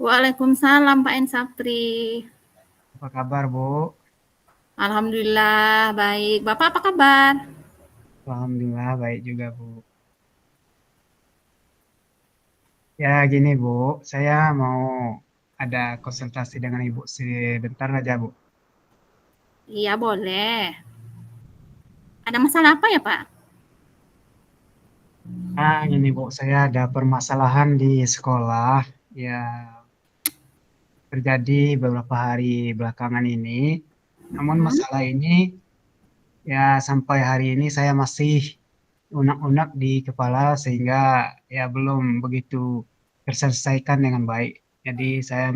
Waalaikumsalam Pak Ensafri. Apa kabar, Bu? Alhamdulillah baik. Bapak apa kabar? Alhamdulillah baik juga, Bu. Ya, gini, Bu. Saya mau ada konsultasi dengan Ibu sebentar aja, Bu. Iya boleh. Ada masalah apa ya Pak? Gini, Bu. Saya ada permasalahan di sekolah. Ya, terjadi beberapa hari belakangan ini. Namun Hmm? masalah ini, ya sampai hari ini saya masih unak-unak di kepala sehingga ya belum begitu terselesaikan dengan baik. Jadi saya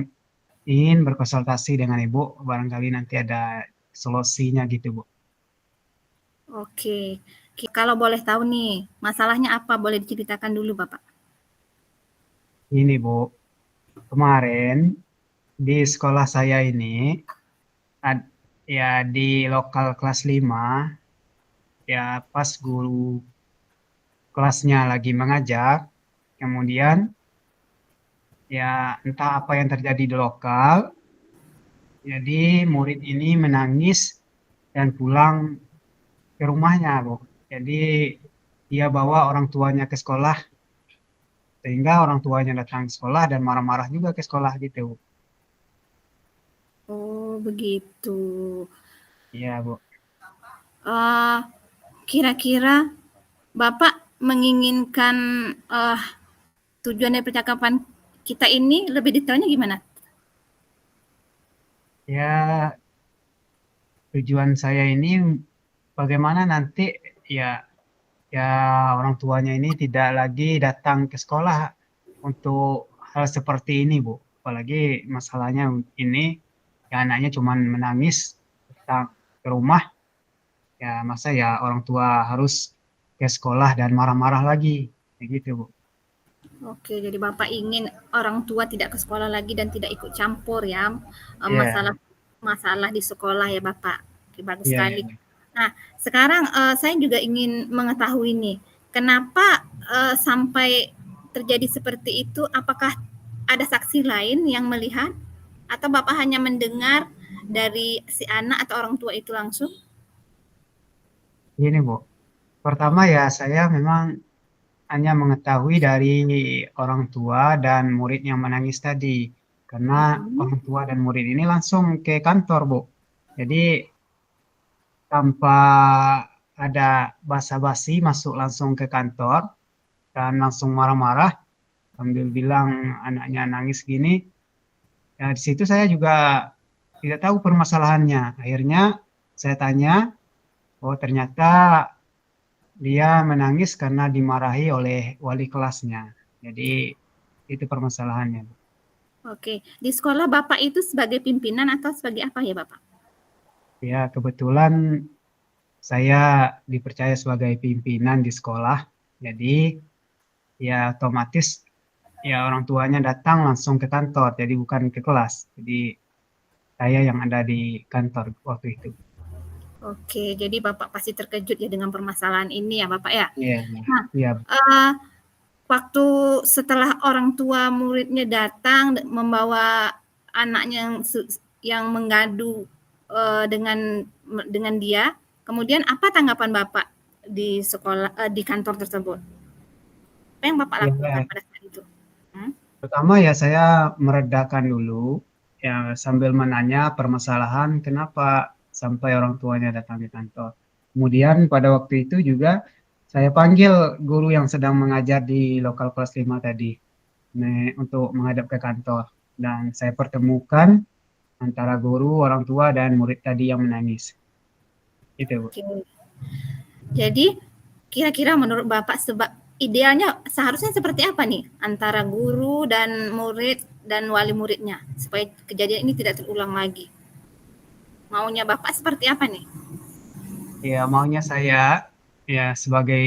ingin berkonsultasi dengan Ibu, barangkali nanti ada solusinya gitu, Bu. Oke. Kalau boleh tahu nih, masalahnya apa? Boleh diceritakan dulu Bapak. Ini, Bu, kemarin di sekolah saya ini, ya di lokal kelas 5, ya pas guru kelasnya lagi mengajar, kemudian ya entah apa yang terjadi di lokal, jadi murid ini menangis dan pulang ke rumahnya, Bu. Jadi dia bawa orang tuanya ke sekolah sehingga orang tuanya datang ke sekolah dan marah-marah juga ke sekolah gitu. Oh begitu. Iya, Bu. Eh, Kira-kira Bapak menginginkan eh, tujuan dari percakapan kita ini lebih detailnya gimana? Ya, tujuan saya ini bagaimana nanti ya ya orang tuanya ini tidak lagi datang ke sekolah untuk hal seperti ini, Bu. Apalagi masalahnya ini ya anaknya cuma menangis datang ke rumah, ya masa ya orang tua harus ke sekolah dan marah-marah lagi. Kayak gitu, Bu. Oke, jadi Bapak ingin orang tua tidak ke sekolah lagi dan tidak ikut campur ya Iya, masalah masalah di sekolah ya Bapak. Oke, bagus iya, sekali. iya. Nah, sekarang saya juga ingin mengetahui nih, kenapa sampai terjadi seperti itu? Apakah ada saksi lain yang melihat atau Bapak hanya mendengar dari si anak atau orang tua itu langsung? Gini, Bu. Pertama ya saya memang hanya mengetahui dari orang tua dan murid yang menangis tadi. Karena Mm-mm. orang tua dan murid ini langsung ke kantor, Bu. Jadi tanpa ada basa-basi masuk langsung ke kantor dan langsung marah-marah sambil bilang anaknya nangis gini. Ya di situ saya juga tidak tahu permasalahannya. Akhirnya saya tanya, oh ternyata dia menangis karena dimarahi oleh wali kelasnya. Jadi itu permasalahannya. Oke, di sekolah Bapak itu sebagai pimpinan atau sebagai apa ya Bapak? Ya, kebetulan saya dipercaya sebagai pimpinan di sekolah. Jadi ya otomatis ya orang tuanya datang langsung ke kantor. Jadi bukan ke kelas. Jadi saya yang ada di kantor waktu itu. Oke, jadi Bapak pasti terkejut ya dengan permasalahan ini ya Bapak ya. Iya, Nah, iya, eee, waktu setelah orang tua muridnya datang membawa anaknya yang mengadu, dengan dia, kemudian apa tanggapan Bapak di sekolah di kantor tersebut? Apa yang Bapak iya. lakukan Iya. pada saat itu? Hmm? Pertama ya saya meredakan dulu, ya sambil menanya permasalahan kenapa sampai orang tuanya datang di kantor. Kemudian pada waktu itu juga saya panggil guru yang sedang mengajar di lokal kelas 5 tadi untuk menghadap ke kantor. Dan saya pertemukan antara guru, orang tua, dan murid tadi yang menangis. Itu, Bu. Oke. Jadi kira-kira menurut Bapak idealnya seharusnya seperti apa nih antara guru dan murid dan wali muridnya supaya kejadian ini tidak terulang lagi? Maunya Bapak seperti apa nih? Ya, maunya saya ya sebagai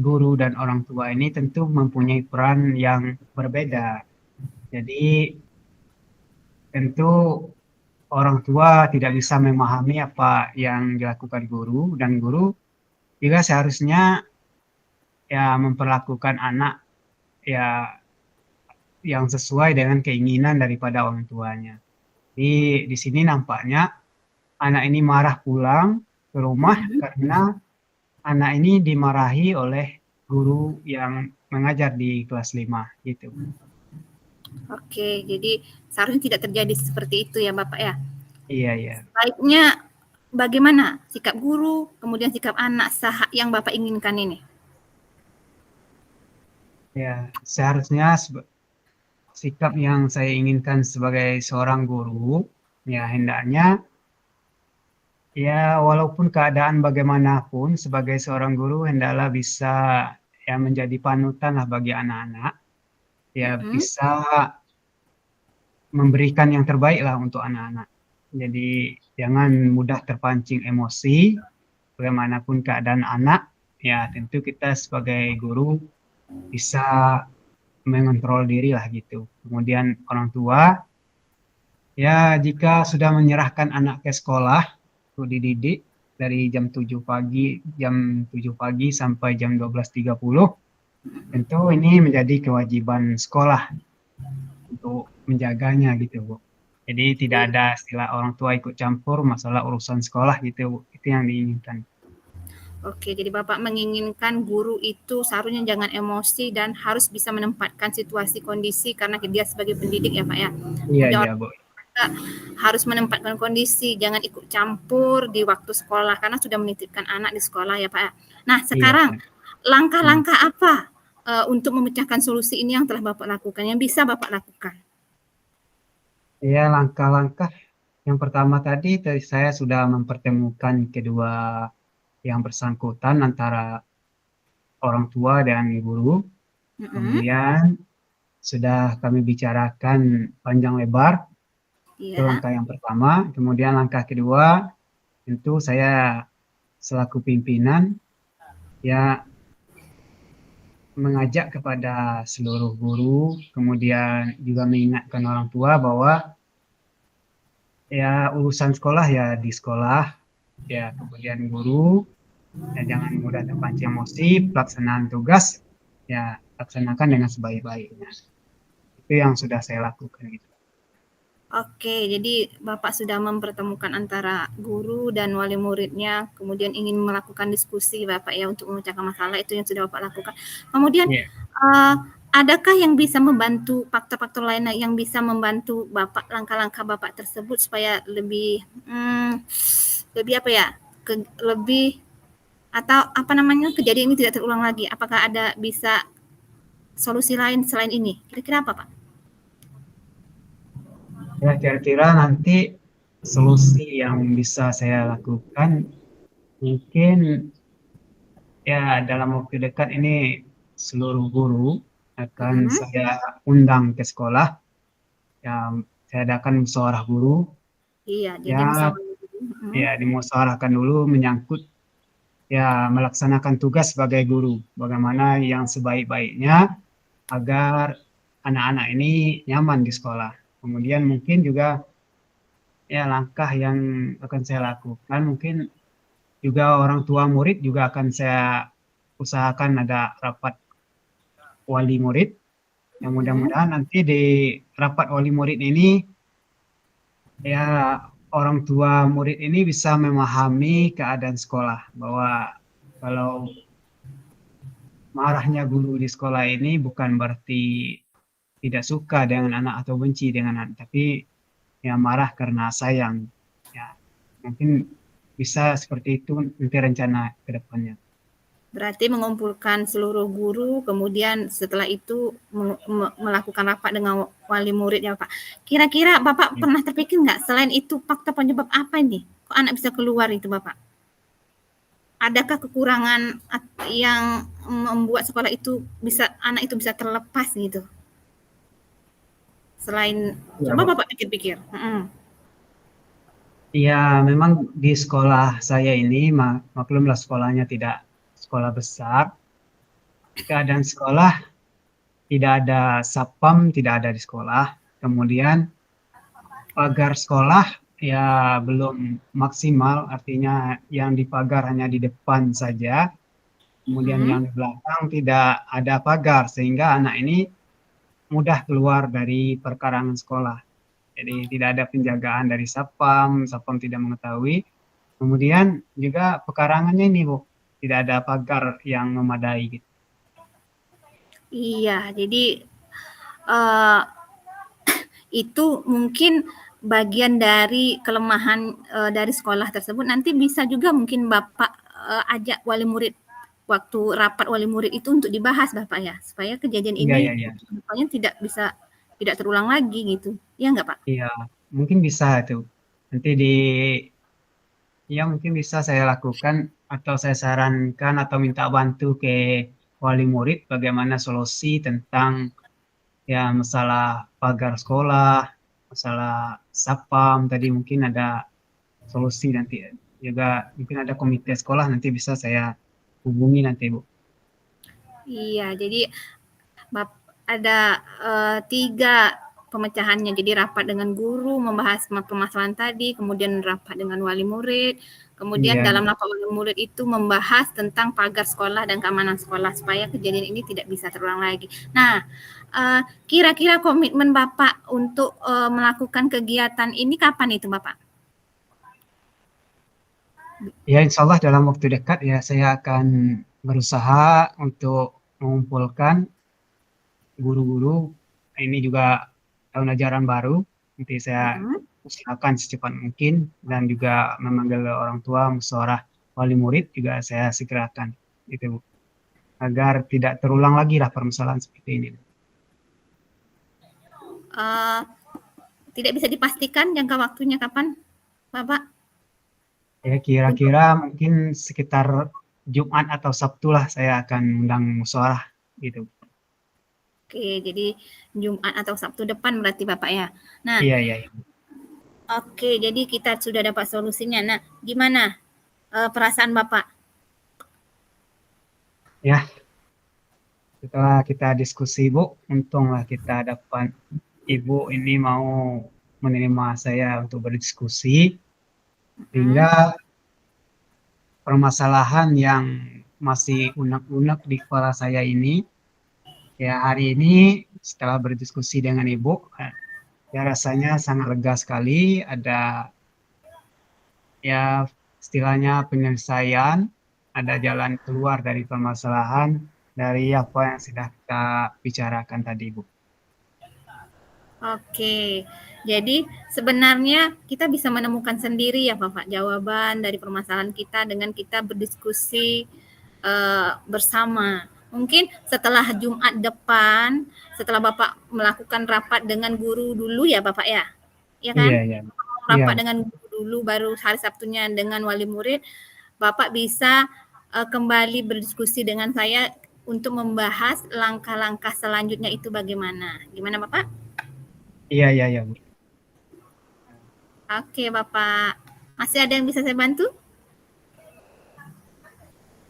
guru dan orang tua ini tentu mempunyai peran yang berbeda. Jadi tentu orang tua tidak bisa memahami apa yang dilakukan guru dan guru juga seharusnya ya memperlakukan anak ya yang sesuai dengan keinginan daripada orang tuanya. Di sini nampaknya anak ini marah pulang ke rumah karena anak ini dimarahi oleh guru yang mengajar di kelas 5 gitu. Oke, jadi seharusnya tidak terjadi seperti itu ya Bapak ya. Iya, iya. Baiknya bagaimana sikap guru, kemudian sikap anak yang Bapak inginkan ini? Ya, seharusnya sikap yang saya inginkan sebagai seorang guru, ya hendaknya ya walaupun keadaan bagaimanapun sebagai seorang guru hendaklah bisa ya menjadi panutan lah bagi anak-anak, ya Mm-mm. bisa memberikan yang terbaik lah untuk anak-anak. Jadi jangan mudah terpancing emosi, bagaimanapun keadaan anak, ya tentu kita sebagai guru bisa mengontrol diri lah gitu. Kemudian orang tua, ya jika sudah menyerahkan anak ke sekolah untuk dididik dari jam 7 pagi sampai jam 12.30, tentu ini menjadi kewajiban sekolah untuk menjaganya gitu, Bu. Jadi tidak ada istilah orang tua ikut campur masalah urusan sekolah gitu, Bu. Itu yang diinginkan. Oke, jadi Bapak menginginkan guru itu seharusnya jangan emosi dan harus bisa menempatkan situasi kondisi karena dia sebagai pendidik ya Pak ya. Iya, Kemudian iya, orang Bu. tua harus menempatkan kondisi, jangan ikut campur di waktu sekolah karena sudah menitipkan anak di sekolah ya Pak ya. Nah, Iya. sekarang Hmm. langkah-langkah apa untuk memecahkan solusi ini yang telah Bapak lakukan, yang bisa Bapak lakukan? Ya, langkah-langkah yang pertama tadi saya sudah mempertemukan kedua yang bersangkutan antara orang tua dan guru. Mm-mm. Kemudian sudah kami bicarakan panjang lebar. Itu Iya. langkah yang pertama. Kemudian langkah kedua, tentu saya selaku pimpinan ya mengajak kepada seluruh guru, kemudian juga mengingatkan orang tua bahwa ya urusan sekolah ya di sekolah, ya kemudian guru ya jangan mudah terpancing emosi, pelaksanaan tugas ya laksanakan dengan sebaik-baiknya. Itu yang sudah saya lakukan gitu. Oke, jadi Bapak sudah mempertemukan antara guru dan wali muridnya, kemudian ingin melakukan diskusi Bapak ya untuk memecahkan masalah itu yang sudah Bapak lakukan. Kemudian Iya. adakah yang bisa membantu faktor-faktor lainnya yang bisa membantu Bapak langkah-langkah Bapak tersebut supaya lebih apa ya? Lebih atau apa namanya kejadian ini tidak terulang lagi. Apakah ada bisa solusi lain selain ini? Kira-kira apa, Pak? Ya kira-kira nanti solusi yang bisa saya lakukan mungkin ya dalam waktu dekat ini seluruh guru akan Mm-mm. saya undang ke sekolah. Ya, saya adakan musyawarah guru. Iya, jadi Ya, musyawarah. Mm-mm. ya dimusyawarahkan dulu menyangkut ya melaksanakan tugas sebagai guru. Bagaimana yang sebaik-baiknya agar anak-anak ini nyaman di sekolah. Kemudian mungkin juga ya langkah yang akan saya lakukan mungkin juga orang tua murid juga akan saya usahakan ada rapat wali murid. Yang Mm-mm. mudah-mudahan nanti di rapat wali murid ini ya orang tua murid ini bisa memahami keadaan sekolah bahwa kalau marahnya guru di sekolah ini bukan berarti tidak suka dengan anak atau benci dengan anak, tapi ya marah karena sayang. Ya, mungkin bisa seperti itu nanti rencana ke depannya. Berarti mengumpulkan seluruh guru, kemudian setelah itu melakukan rapat dengan wali murid ya Pak. Kira-kira Bapak Ya. pernah terpikir nggak selain itu faktor penyebab apa nih? Kok anak bisa keluar itu Bapak? Adakah kekurangan yang membuat sekolah itu anak itu bisa terlepas gitu? Selain Ya, coba Bu. Bapak pikir-pikir. Ya, memang di sekolah saya ini, maklumlah sekolahnya tidak sekolah besar. Keadaan sekolah tidak ada satpam, tidak ada di sekolah. Kemudian pagar sekolah ya belum maksimal, artinya yang dipagar hanya di depan saja. Kemudian yang di belakang tidak ada pagar, sehingga anak ini mudah keluar dari perkarangan sekolah. Jadi tidak ada penjagaan dari satpam, satpam tidak mengetahui. Kemudian juga pekarangannya ini Bu, tidak ada pagar yang memadai gitu. Iya, jadi uh, itu mungkin bagian dari kelemahan dari sekolah tersebut. Nanti bisa juga mungkin Bapak ajak wali murid waktu rapat wali murid itu untuk dibahas Bapak ya, supaya kejadian Iya, ini iya, iya. pokoknya tidak terulang lagi gitu. Ya enggak Pak? Iya, mungkin bisa itu. Nanti ya mungkin bisa saya lakukan atau saya sarankan atau minta bantu ke wali murid bagaimana solusi tentang ya masalah pagar sekolah, masalah satpam tadi mungkin ada solusi nanti juga mungkin ada komite sekolah nanti bisa saya hubungi nanti Bu. Iya, jadi ada 3 pemecahannya. Jadi rapat dengan guru membahas permasalahan tadi, kemudian rapat dengan wali murid, kemudian Iya, dalam rapat wali murid itu membahas tentang pagar sekolah dan keamanan sekolah supaya kejadian ini tidak bisa terulang lagi. Nah, kira-kira komitmen Bapak untuk melakukan kegiatan ini kapan itu Bapak? ya insya Allah dalam waktu dekat ya saya akan berusaha untuk mengumpulkan guru-guru. Ini juga tahun ajaran baru. Nanti saya Mm-mm. usahakan secepat mungkin dan juga memanggil orang tua, musyawarah wali murid juga saya segerakan gitu Bu. Agar tidak terulang lagi lah permasalahan seperti ini. Uh, Tidak bisa dipastikan jangka waktunya kapan, Bapak? Ya Untuk kira-kira mungkin sekitar Jumat atau Sabtu lah saya akan undang musyawarah gitu. Oke, jadi Jumat atau Sabtu depan berarti Bapak ya. Nah, Iya, iya, iya. oke, jadi kita sudah dapat solusinya. Nah, gimana perasaan Bapak? Ya, setelah kita diskusi Bu, untunglah kita dapat Ibu ini mau menerima saya untuk berdiskusi, Hmm, sehingga permasalahan yang masih unek-unek di kepala saya ini, ya hari ini setelah berdiskusi dengan Ibu, ya rasanya sangat lega sekali, ada ya istilahnya penyelesaian, ada jalan keluar dari permasalahan dari apa yang sudah kita bicarakan tadi, Bu. oke, jadi sebenarnya kita bisa menemukan sendiri ya Bapak jawaban dari permasalahan kita dengan kita berdiskusi bersama. Mungkin setelah Jumat depan, setelah Bapak melakukan rapat dengan guru dulu ya Bapak ya, ya Iya, kan? iya, iya, Rapat dengan guru dulu, baru hari Sabtunya dengan wali murid, Bapak bisa kembali berdiskusi dengan saya untuk membahas langkah-langkah selanjutnya itu bagaimana. Gimana Bapak? iya, iya, iya, Bu. Oke Bapak. Masih ada yang bisa saya bantu?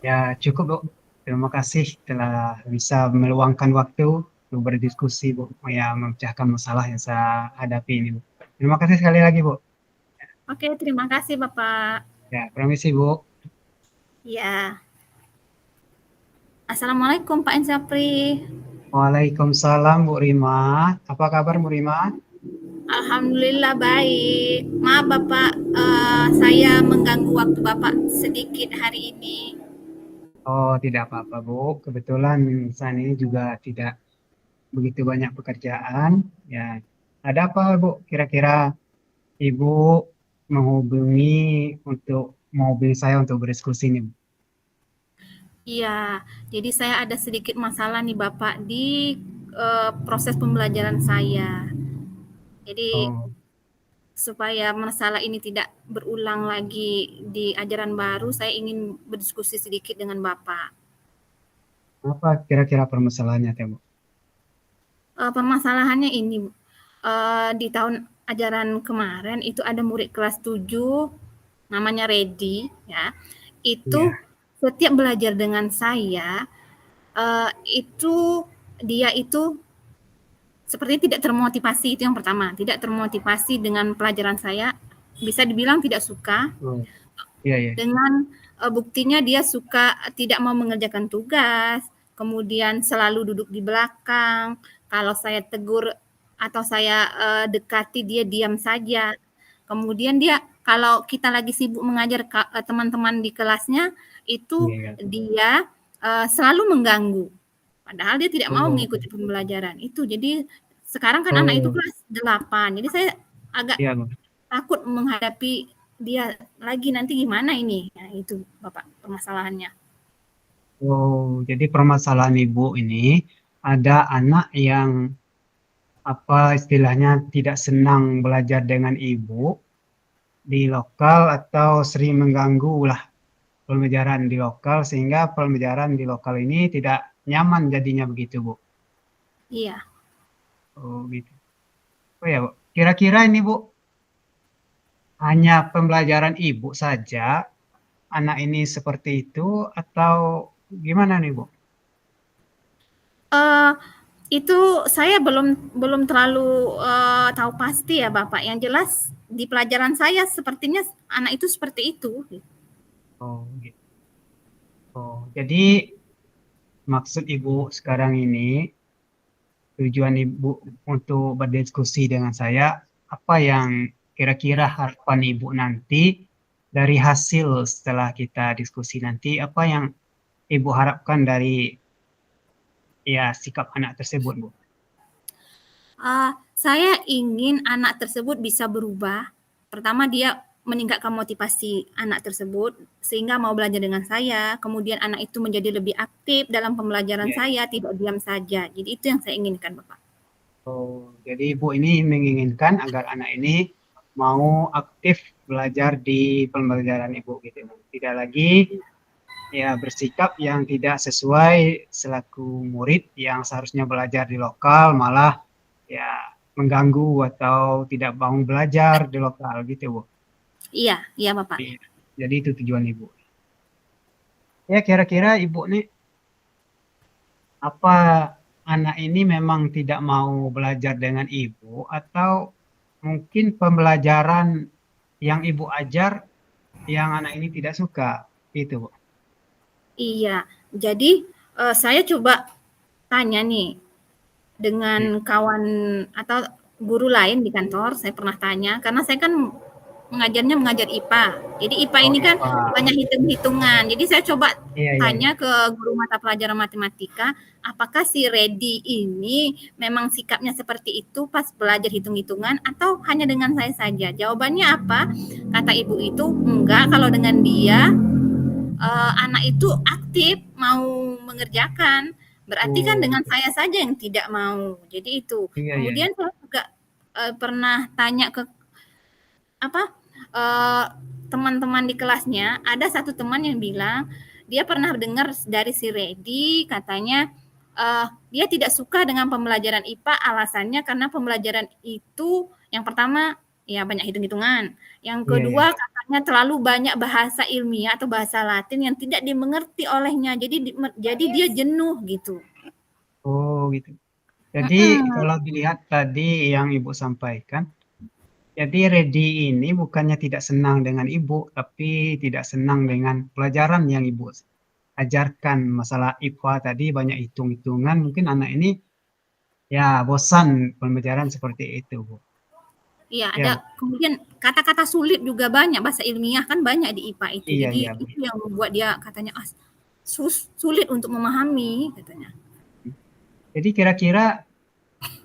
Ya cukup, Bu. Terima kasih telah bisa meluangkan waktu untuk berdiskusi, Bu. Ya memecahkan masalah yang saya hadapi ini, Bu. Terima kasih sekali lagi, Bu. Oke, terima kasih Bapak. Ya, permisi, Bu. Ya. Assalamualaikum Pak Ensapri. Waalaikumsalam, Bu Rima. Apa kabar, Bu Rima? Alhamdulillah baik. Maaf Bapak, saya mengganggu waktu Bapak sedikit hari ini. Oh, tidak apa-apa, Bu. Kebetulan saat ini juga tidak begitu banyak pekerjaan. Ya, ada apa, Bu? Kira-kira Ibu menghubungi untuk mobil saya untuk berdiskusi nih, Bu? Iya, jadi saya ada sedikit masalah nih Bapak di proses pembelajaran saya. Jadi Oh, supaya masalah ini tidak berulang lagi di ajaran baru, saya ingin berdiskusi sedikit dengan Bapak. apa kira-kira permasalahannya, Teh, Bu? Permasalahannya ini, di tahun ajaran kemarin itu ada murid kelas 7 namanya Redi ya, itu Iya. setiap belajar dengan saya, itu dia itu sepertinya tidak termotivasi, itu yang pertama, tidak termotivasi dengan pelajaran saya, bisa dibilang tidak suka. Oh, iya, iya. Dengan buktinya dia suka tidak mau mengerjakan tugas, kemudian selalu duduk di belakang Kalau saya tegur atau saya dekati, dia diam saja. Kemudian dia kalau kita lagi sibuk mengajar teman-teman di kelasnya, itu Iya. dia selalu mengganggu. Padahal dia tidak mau Oh, mengikuti pembelajaran itu. Jadi sekarang kan anak itu oh, kelas 8. Jadi saya agak iya, Bu. takut menghadapi dia lagi, nanti gimana ini? Nah, itu Bapak permasalahannya. Oh, jadi permasalahan Ibu ini ada anak yang apa istilahnya tidak senang belajar dengan Ibu di lokal atau sering mengganggu lah pembelajaran di lokal sehingga pembelajaran di lokal ini tidak nyaman jadinya begitu, Bu. Iya. Oh, gitu. Oh ya, Bu. Kira-kira ini, Bu, hanya pembelajaran Ibu saja anak ini seperti itu atau gimana nih, Bu? Eh, itu saya belum belum terlalu tahu pasti ya Bapak. Yang jelas di pelajaran saya sepertinya anak itu seperti itu. Oh, gitu. Oh, jadi maksud Ibu sekarang ini tujuan Ibu untuk berdiskusi dengan saya, apa yang kira-kira harapan Ibu nanti dari hasil setelah kita diskusi nanti, apa yang Ibu harapkan dari ya sikap anak tersebut, Bu? Saya ingin anak tersebut bisa berubah. Pertama dia meningkatkan motivasi anak tersebut sehingga mau belajar dengan saya. Kemudian anak itu menjadi lebih aktif dalam pembelajaran Iya, iya. saya, tidak diam saja. Jadi itu yang saya inginkan, Bapak. Oh, jadi Ibu ini menginginkan agar anak ini mau aktif belajar di pembelajaran Ibu gitu. Tidak lagi ya bersikap yang tidak sesuai selaku murid yang seharusnya belajar di lokal malah ya mengganggu atau tidak mau belajar di lokal gitu, Bu. Iya, iya Bapak. Iya. Jadi itu tujuan Ibu. Ya kira-kira Ibu nih apa anak ini memang tidak mau belajar dengan Ibu atau mungkin pembelajaran yang Ibu ajar yang anak ini tidak suka itu, Bu. Iya, jadi saya coba tanya nih Iya. dengan kawan atau guru lain di kantor, saya pernah tanya, karena saya kan mengajar IPA. Jadi IPA Oh, ini kan IPA. banyak hitung-hitungan. Jadi saya coba Iya, iya, iya. tanya ke guru mata pelajaran matematika, apakah si Redi ini memang sikapnya seperti itu pas belajar hitung-hitungan atau hanya dengan saya saja? Jawabannya apa? Kata ibu itu, enggak, kalau dengan dia anak itu aktif mau mengerjakan, berarti kan Oh, dengan gitu. saya saja yang tidak mau. Jadi itu. Iya, iya, iya. Kemudian saya juga pernah tanya ke apa eh, teman-teman di kelasnya, ada satu teman yang bilang dia pernah dengar dari si Redi katanya dia tidak suka dengan pembelajaran IPA, alasannya karena pembelajaran itu yang pertama ya banyak hitung-hitungan, yang Iya, iya. kedua katanya terlalu banyak bahasa ilmiah atau bahasa Latin yang tidak dimengerti olehnya, jadi dia jenuh gitu. Oh, gitu. Jadi Mm-mm. kalau dilihat tadi yang Ibu sampaikan, jadi Redi ini bukannya tidak senang dengan Ibu, tapi tidak senang dengan pelajaran yang Ibu ajarkan. Masalah IPA tadi banyak hitung-hitungan, mungkin anak ini ya bosan pembelajaran seperti itu, Bu. Iya, Ya, ada Bu. kemudian kata-kata sulit juga banyak, bahasa ilmiah kan banyak di IPA itu. Iya, Jadi iya, Bu. itu yang membuat dia katanya sulit untuk memahami katanya. Jadi kira-kira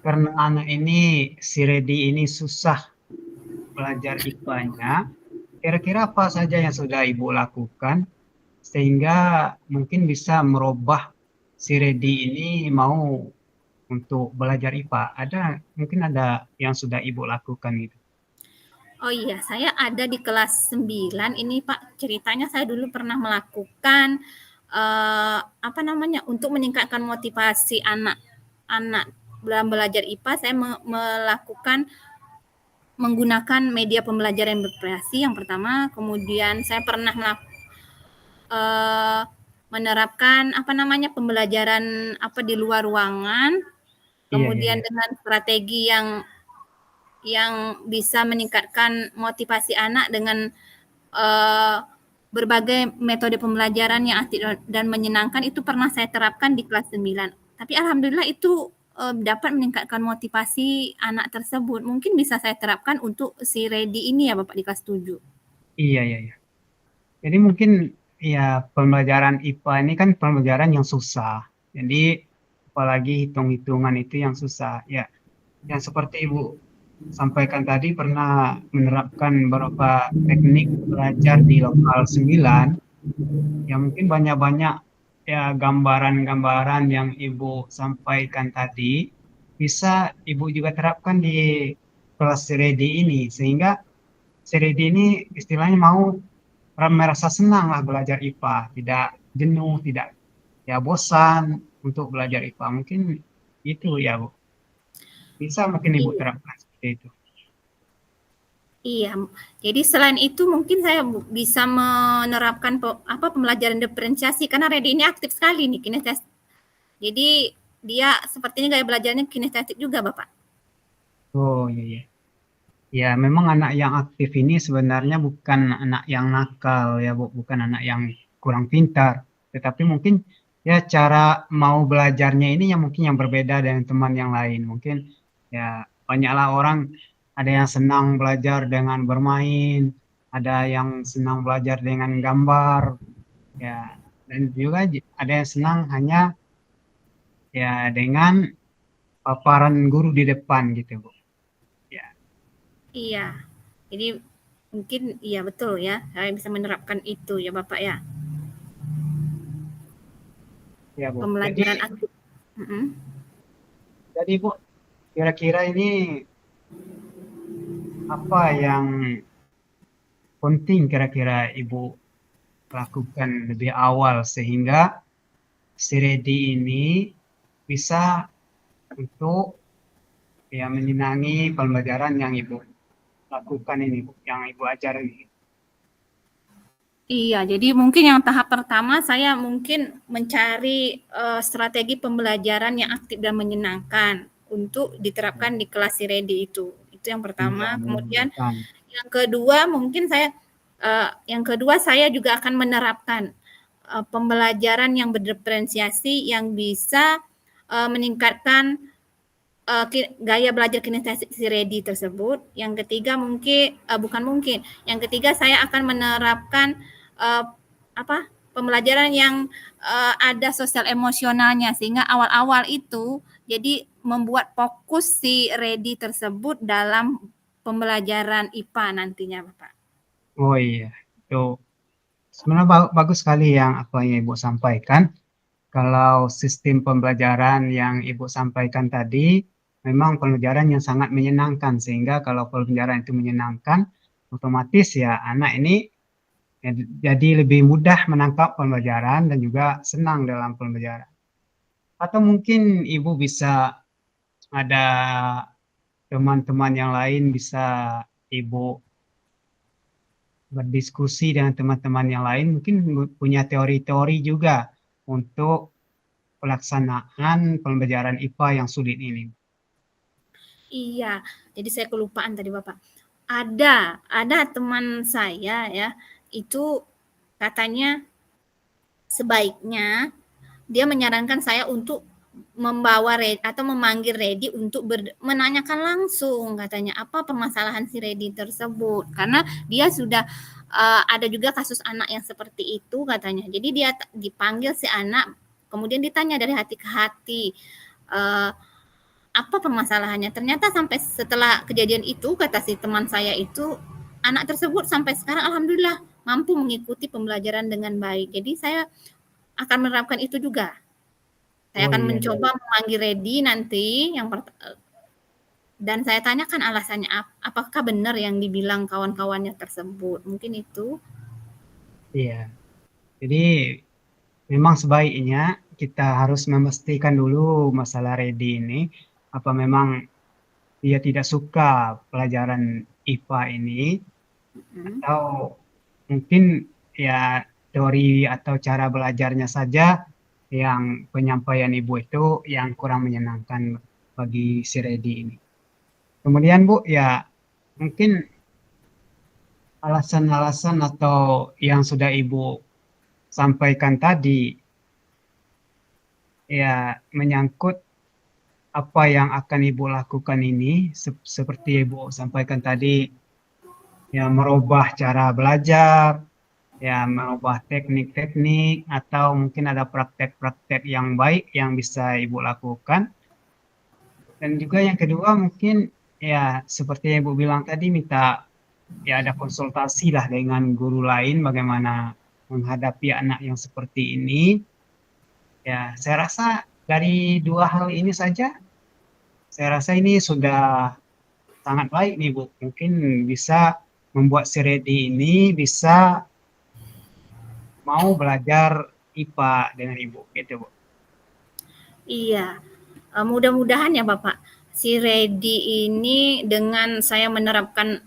karena anak ini, si Redi ini susah belajar IPA-nya, kira-kira apa saja yang sudah Ibu lakukan sehingga mungkin bisa merubah si Redi ini mau untuk belajar IPA? Mungkin ada yang sudah Ibu lakukan gitu. Oh iya, saya ada di kelas 9 ini Pak, ceritanya saya dulu pernah melakukan apa namanya, untuk meningkatkan motivasi anak-anak dalam belajar IPA, saya melakukan menggunakan media pembelajaran yang berkreasi yang pertama, kemudian saya pernah uh, menerapkan apa namanya pembelajaran apa di luar ruangan, Iya, iya, kemudian iya. dengan strategi yang bisa meningkatkan motivasi anak dengan uh, berbagai metode pembelajaran yang aktif dan menyenangkan itu pernah saya terapkan di kelas 9. Tapi alhamdulillah itu dapat meningkatkan motivasi anak tersebut. Mungkin bisa saya terapkan untuk si Redi ini ya Bapak di kelas 7. Iya, iya, iya. Jadi mungkin ya pembelajaran IPA ini kan pembelajaran yang susah. Jadi apalagi hitung-hitungan itu yang susah. Ya, yang seperti Ibu sampaikan tadi pernah menerapkan beberapa teknik belajar di lokal 9. Ya mungkin banyak-banyak ya gambaran-gambaran yang Ibu sampaikan tadi bisa Ibu juga terapkan di kelas Redi ini sehingga si Redi ini istilahnya mau merasa senang lah belajar IPA, tidak jenuh, tidak ya bosan untuk belajar IPA. Mungkin itu ya Bu. Bisa mungkin Ibu Iya. terapkan seperti itu. Iya, jadi selain itu mungkin saya bisa menerapkan pembelajaran diferensiasi karena Redi ini aktif sekali nih kinestesis. Jadi dia sepertinya gaya belajarnya kinestetik juga, Bapak. Oh iya, iya. Ya, memang anak yang aktif ini sebenarnya bukan anak yang nakal ya, Bu, bukan anak yang kurang pintar, tetapi mungkin ya cara mau belajarnya ini yang mungkin yang berbeda dengan teman yang lain. Mungkin ya banyaklah orang ada yang senang belajar dengan bermain, ada yang senang belajar dengan gambar, ya, dan juga ada yang senang hanya ya dengan paparan guru di depan gitu, Bu. Ya, Iya. Jadi mungkin iya betul ya, saya bisa menerapkan itu ya, Bapak ya. ya, Bu. Jadi Pembelajaran aktif. Mm-mm. Jadi Bu, kira-kira ini apa yang penting kira-kira Ibu lakukan lebih awal sehingga si Redi ini bisa untuk ya menyenangi pembelajaran yang Ibu lakukan ini, Bu, yang Ibu ajar ini. Iya, jadi mungkin yang tahap pertama saya mungkin mencari strategi pembelajaran yang aktif dan menyenangkan untuk diterapkan di kelas si Ready itu. Itu yang Iya, pertama. Kemudian menyenangkan. yang kedua saya juga akan menerapkan pembelajaran yang berdiferensiasi yang bisa meningkatkan gaya belajar kinestetik si Ready tersebut. Yang ketiga yang ketiga saya akan menerapkan pembelajaran yang ada sosial emosionalnya sehingga awal-awal itu jadi membuat fokus si Ready tersebut dalam pembelajaran IPA nantinya, Bapak. Oh iya, itu sebenarnya bagus sekali yang apa yang Ibu sampaikan. Kalau sistem pembelajaran yang Ibu sampaikan tadi memang pembelajaran yang sangat menyenangkan sehingga kalau pembelajaran itu menyenangkan otomatis ya anak ini ya, jadi lebih mudah menangkap pembelajaran dan juga senang dalam pembelajaran. Atau mungkin Ibu bisa ada teman-teman yang lain bisa Ibu berdiskusi dengan teman-teman yang lain mungkin punya teori-teori juga untuk pelaksanaan pembelajaran IPA yang sulit ini. Iya, jadi saya kelupaan tadi Bapak. Ada teman saya ya, itu katanya sebaiknya dia menyarankan saya untuk memanggil Redi untuk menanyakan langsung katanya apa permasalahan si Redi tersebut karena dia sudah ada juga kasus anak yang seperti itu katanya. Jadi dia dipanggil si anak kemudian ditanya dari hati ke hati uh, apa permasalahannya. Ternyata sampai setelah kejadian itu kata si teman saya itu anak tersebut sampai sekarang alhamdulillah mampu mengikuti pembelajaran dengan baik. Jadi saya akan menerapkan itu juga. Saya Oh akan iya, iya. mencoba memanggil Redi nanti dan saya tanyakan alasannya apakah benar yang dibilang kawan-kawannya tersebut. Mungkin itu. Iya. Jadi memang sebaiknya kita harus memastikan dulu masalah ready ini apa memang dia tidak suka pelajaran IPA ini Hmm. atau mungkin ya teori atau cara belajarnya saja yang penyampaian ibu itu yang kurang menyenangkan bagi si Redi ini. Kemudian Bu, ya mungkin alasan-alasan atau yang sudah Ibu sampaikan tadi ya menyangkut apa yang akan Ibu lakukan ini seperti Ibu sampaikan tadi, ya merubah cara belajar, ya merubah teknik-teknik atau mungkin ada praktek-praktek yang baik yang bisa Ibu lakukan. Dan juga yang kedua mungkin ya seperti yang Ibu bilang tadi, minta ya ada konsultasi lah dengan guru lain bagaimana menghadapi anak yang seperti ini. Ya, saya rasa dari dua hal ini saja, saya rasa ini sudah sangat baik nih Bu. Mungkin bisa membuat si Redi ini bisa mau belajar IPA dengan Ibu, gitu Bu. Iya, mudah-mudahan ya Bapak, si Redi ini dengan saya menerapkan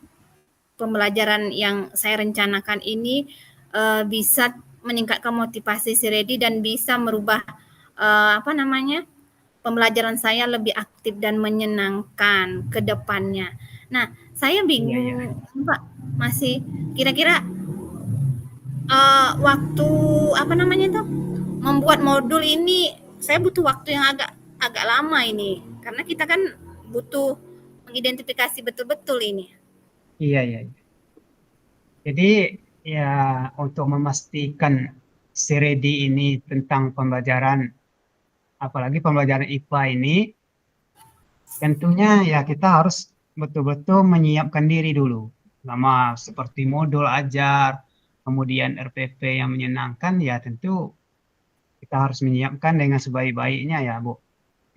pembelajaran yang saya rencanakan ini bisa meningkatkan motivasi si Redi dan bisa merubah apa namanya pembelajaran saya lebih aktif dan menyenangkan ke depannya. Nah, saya Iya, iya. bingung Pak, masih kira-kira waktu apa namanya itu membuat modul ini saya butuh waktu yang agak agak lama ini karena kita kan butuh mengidentifikasi betul-betul ini. Iya, iya, iya. Jadi ya untuk memastikan si Redi ini tentang pembelajaran, apalagi pembelajaran IPA ini, tentunya ya kita harus betul-betul menyiapkan diri dulu. Sama seperti modul ajar, kemudian RPP yang menyenangkan, ya tentu kita harus menyiapkan dengan sebaik-baiknya ya, Bu.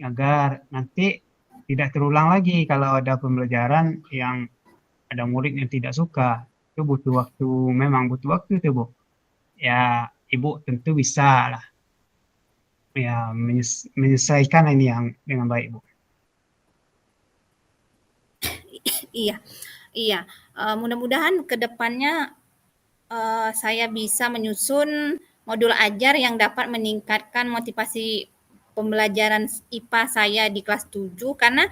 Agar nanti tidak terulang lagi kalau ada pembelajaran yang ada murid yang tidak suka. Itu butuh waktu, memang butuh waktu itu, Bu. Ya, Ibu tentu bisa lah ya menyelesaikan ini yang dengan baik, Bu. Iya, iya. Mudah-mudahan ke depannya saya bisa menyusun modul ajar yang dapat meningkatkan motivasi pembelajaran IPA saya di kelas 7 karena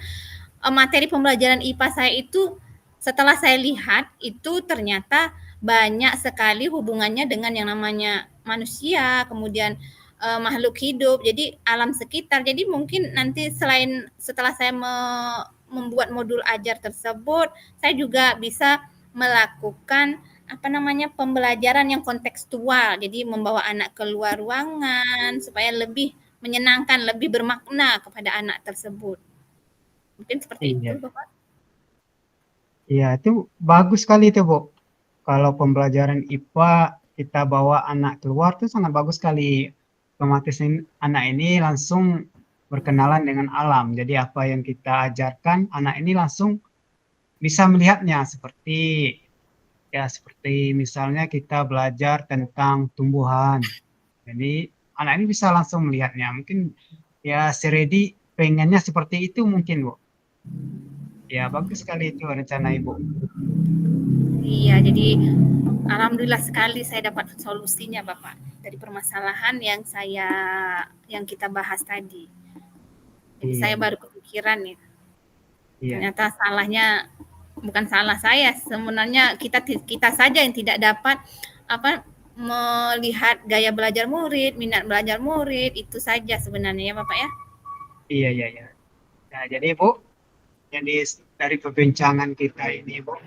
materi pembelajaran IPA saya itu setelah saya lihat itu ternyata banyak sekali hubungannya dengan yang namanya manusia, kemudian makhluk hidup, jadi alam sekitar. Jadi mungkin nanti selain setelah saya membuat modul ajar tersebut, saya juga bisa melakukan apa namanya pembelajaran yang kontekstual. Jadi membawa anak keluar ruangan supaya lebih menyenangkan, lebih bermakna kepada anak tersebut. Mungkin seperti itu, Iya, Bapak. iya itu bagus sekali itu, Bu. Kalau pembelajaran IPA kita bawa anak keluar itu sangat bagus sekali. Otomatis anak ini langsung berkenalan dengan alam. Jadi apa yang kita ajarkan, anak ini langsung bisa melihatnya seperti misalnya kita belajar tentang tumbuhan. Jadi anak ini bisa langsung melihatnya. Mungkin ya si Redi pengennya seperti itu mungkin, Bu. Ya bagus sekali itu rencana Ibu. Iya, jadi alhamdulillah sekali saya dapat solusinya, Bapak, dari permasalahan yang kita bahas tadi. Jadi Iya, saya iya, baru kepikiran nih, iya, ternyata salahnya bukan salah saya, sebenarnya kita kita saja yang tidak dapat apa melihat gaya belajar murid, minat belajar murid, itu saja sebenarnya ya Bapak ya. iya, iya, iya. Nah, jadi Bu, jadi dari perbincangan kita ini, Bu,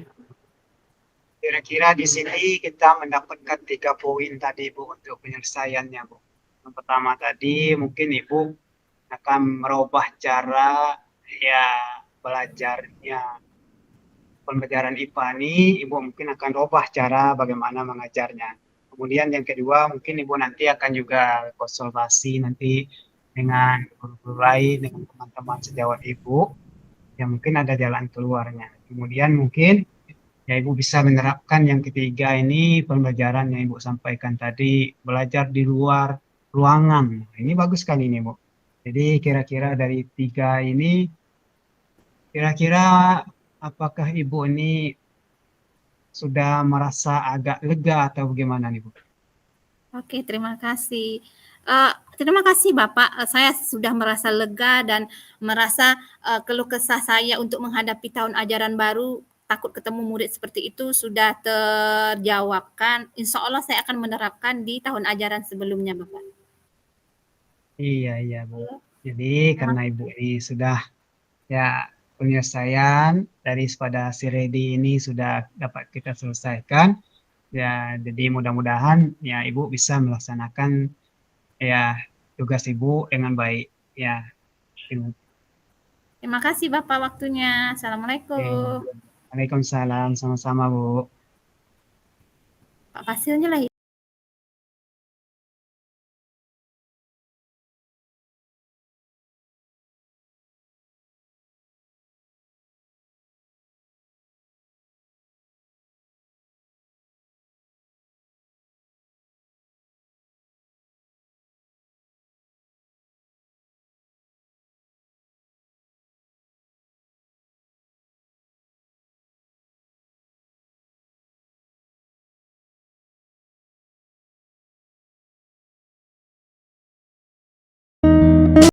kira-kira di sini kita mendapatkan 3 poin tadi, Bu, untuk penyelesaiannya, Bu. Yang pertama tadi mungkin Ibu akan merubah cara ya belajarnya pembelajaran IPA ini, Ibu mungkin akan rubah cara bagaimana mengajarnya. Kemudian yang kedua, mungkin Ibu nanti akan juga konsultasi nanti dengan guru-guru lain, dengan teman-teman sejawat Ibu, yang mungkin ada jalan keluarnya. Kemudian mungkin ya Ibu bisa menerapkan yang ketiga ini, pembelajaran yang Ibu sampaikan tadi, belajar di luar ruangan. Nah, ini bagus sekali ini, Bu. Jadi kira-kira dari 3 ini, kira-kira apakah Ibu ini sudah merasa agak lega atau bagaimana nih, Bu? Oke, terima kasih. Terima kasih Bapak, saya sudah merasa lega dan merasa keluh kesah saya untuk menghadapi tahun ajaran baru, takut ketemu murid seperti itu sudah terjawabkan. Insya Allah saya akan menerapkan di tahun ajaran sebelumnya, Bapak. Iya, iya, Bu. Jadi Terima karena Ibu ini sudah ya penyelesaian daripada si Ready ini sudah dapat kita selesaikan. Ya, jadi mudah-mudahan ya Ibu bisa melaksanakan ya tugas Ibu dengan baik. Ya, terima kasih Bapak waktunya. Assalamualaikum. Waalaikumsalam, sama-sama Bu. Pak Fasilnya lah.